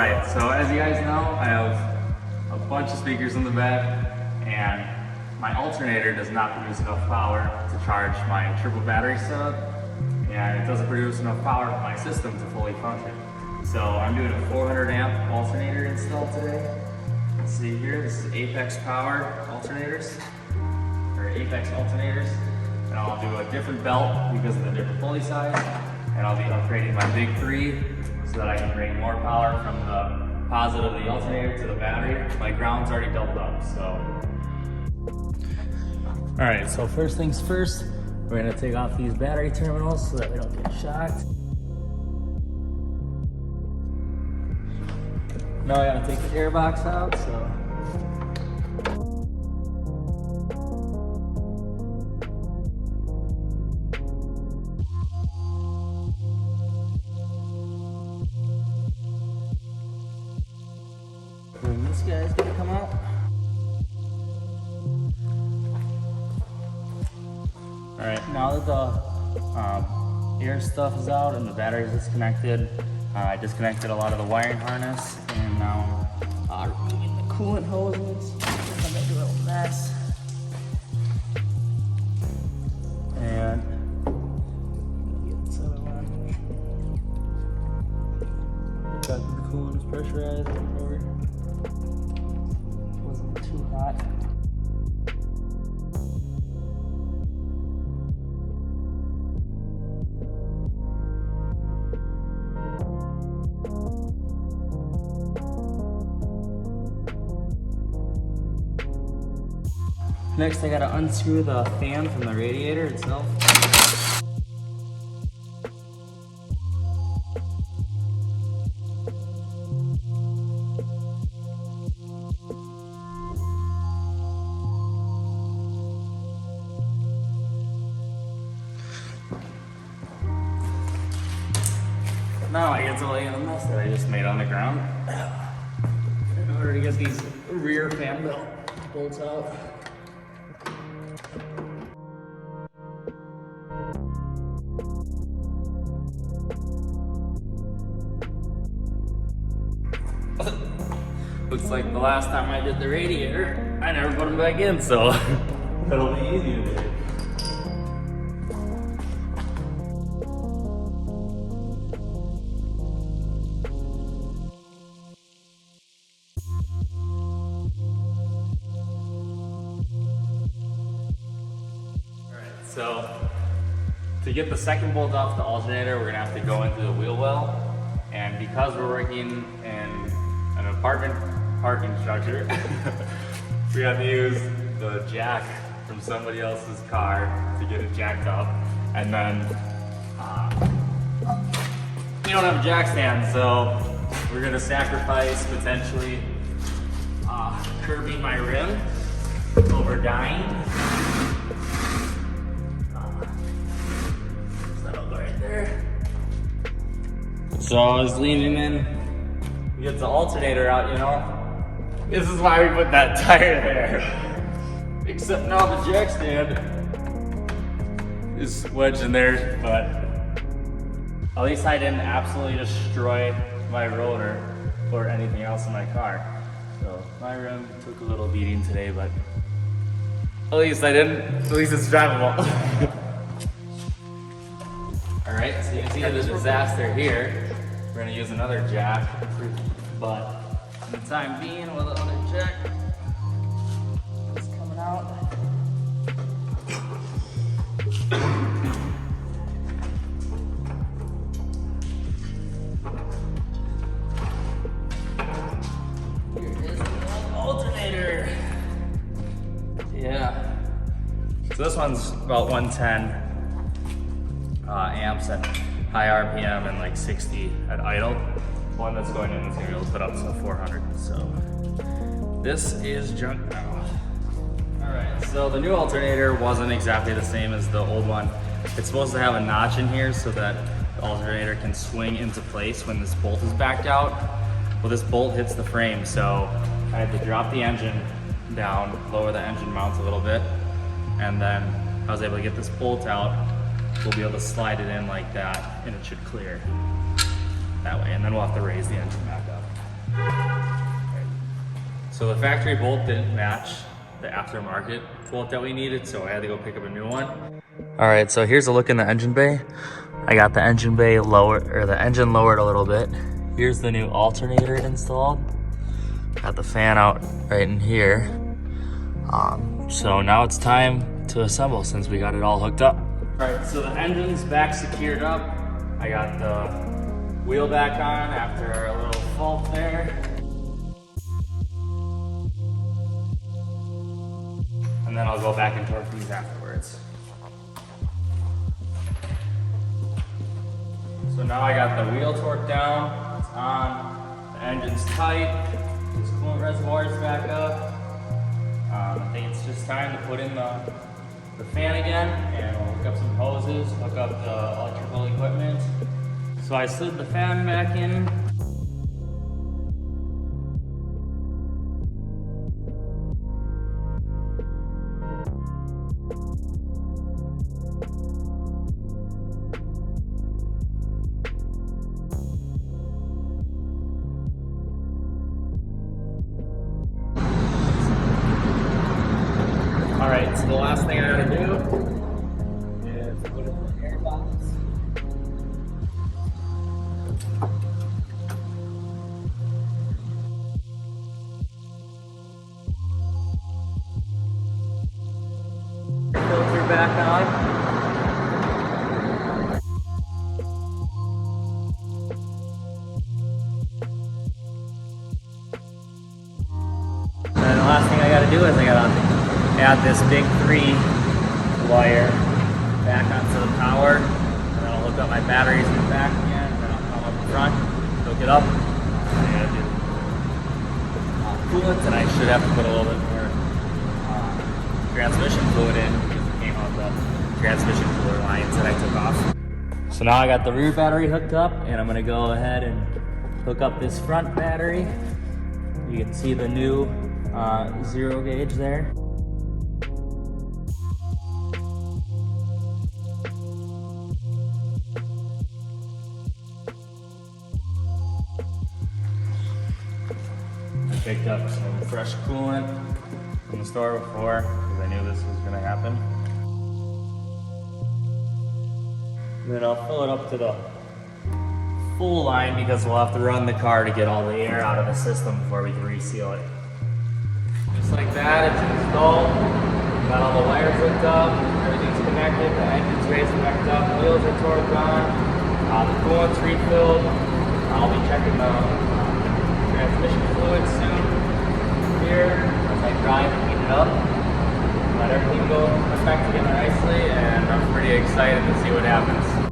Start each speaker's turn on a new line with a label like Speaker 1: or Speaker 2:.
Speaker 1: Alright, so as you guys know, I have a bunch of speakers in the back, and my alternator does not produce enough power to charge my triple battery setup, and it doesn't produce enough power for my system to fully function. So I'm doing a 400 amp alternator install today. Let's see here, this is XS Power alternators, or XS alternators, and I'll do a different belt because of the different pulley size, and I'll be upgrading my big 3 so that I can bring more power from the positive of the alternator to the battery. My ground's already doubled up, so. All right, so first things first, we're gonna take off these battery terminals so that we don't get shocked. Now I gotta take the air box out, so. And this guy's gonna come out. All right, now that the air stuff is out and the battery's disconnected, I disconnected a lot of the wiring harness, and now I'm removing the coolant hoses. I'm gonna do a little mess. And get this other one. Got the coolant is pressurized or whatever. Wasn't too hot. Next, I gotta unscrew the fan from the radiator itself. Now I get to lay in the mess that I just made on the ground in order to get these rear fan belt bolts out. Looks like the last time I did the radiator, I never put them back in, so it'll be easy to do. Alright, so to get the second bolt off the alternator, we're gonna have to go into the wheel well, and because we're working in an apartment parking structure, we have to use the jack from somebody else's car to get it jacked up, and then we don't have a jack stand, so we're gonna sacrifice potentially curbing my rim over dying. So that'll go right there. So I was leaning in, get the alternator out, you know. This is why we put that tire there. Except now the jack stand is wedged in there, but at least I didn't absolutely destroy my rotor or anything else in my car. So my rim took a little beating today, but at least I didn't. At least it's drivable. All right, so you can see the disaster here. We're gonna use another jack, but for the time being, with the other jack is coming out. Here is the alternator. Yeah. So this one's about 110 amps at high RPM and like 60 at idle. One that's going in is gonna be able to put up to 400. So this is junk now. All right, so the new alternator wasn't exactly the same as the old one. It's supposed to have a notch in here so that the alternator can swing into place when this bolt is backed out. Well, this bolt hits the frame, so I had to drop the engine down, lower the engine mounts a little bit, and then I was able to get this bolt out. We'll be able to slide it in like that, and it should clear that way, and then we'll have to raise the engine back up. So the factory bolt didn't match the aftermarket bolt that we needed, so I had to go pick up a new one. All right, so here's a look in the engine bay. I got the engine bay lowered, or the engine lowered a little bit. Here's the new alternator installed. Got the fan out right in here. So now it's time to assemble since we got it all hooked up. All right, so the engine's back secured up. I got the wheel back on after a little fault there. And then I'll go back and torque these afterwards. So now I got the wheel torqued down, it's on, the engine's tight, this coolant reservoir is back up. I think it's just time to put in the fan again, and we'll hook up some hoses, hook up the electrical equipment. So I slid the fan back in. All right, so the last thing I gotta do is put it in the air box. Filter back on. And then the last thing I gotta do is I gotta add this big 3 wire back onto the power, and then I'll hook up my batteries in the back again, and then I'll come up front, hook it up. I gotta do coolant, and I should have to put a little bit more transmission fluid in because it came out the transmission cooler lines that I took off. So now I got the rear battery hooked up, and I'm gonna go ahead and hook up this front battery. You can see the new 0 gauge there. Picked up some fresh coolant from the store before because I knew this was going to happen. And then I'll fill it up to the full line because we'll have to run the car to get all the air out of the system before we can reseal it. Just like that, it's installed. Got all the wires hooked up, everything's connected, the engine's raised back up, the wheels are torqued on, the coolant's refilled. I'll be checking the transmission fluid soon here as I drive and heat it up. Let everything go back together nicely, and I'm pretty excited to see what happens.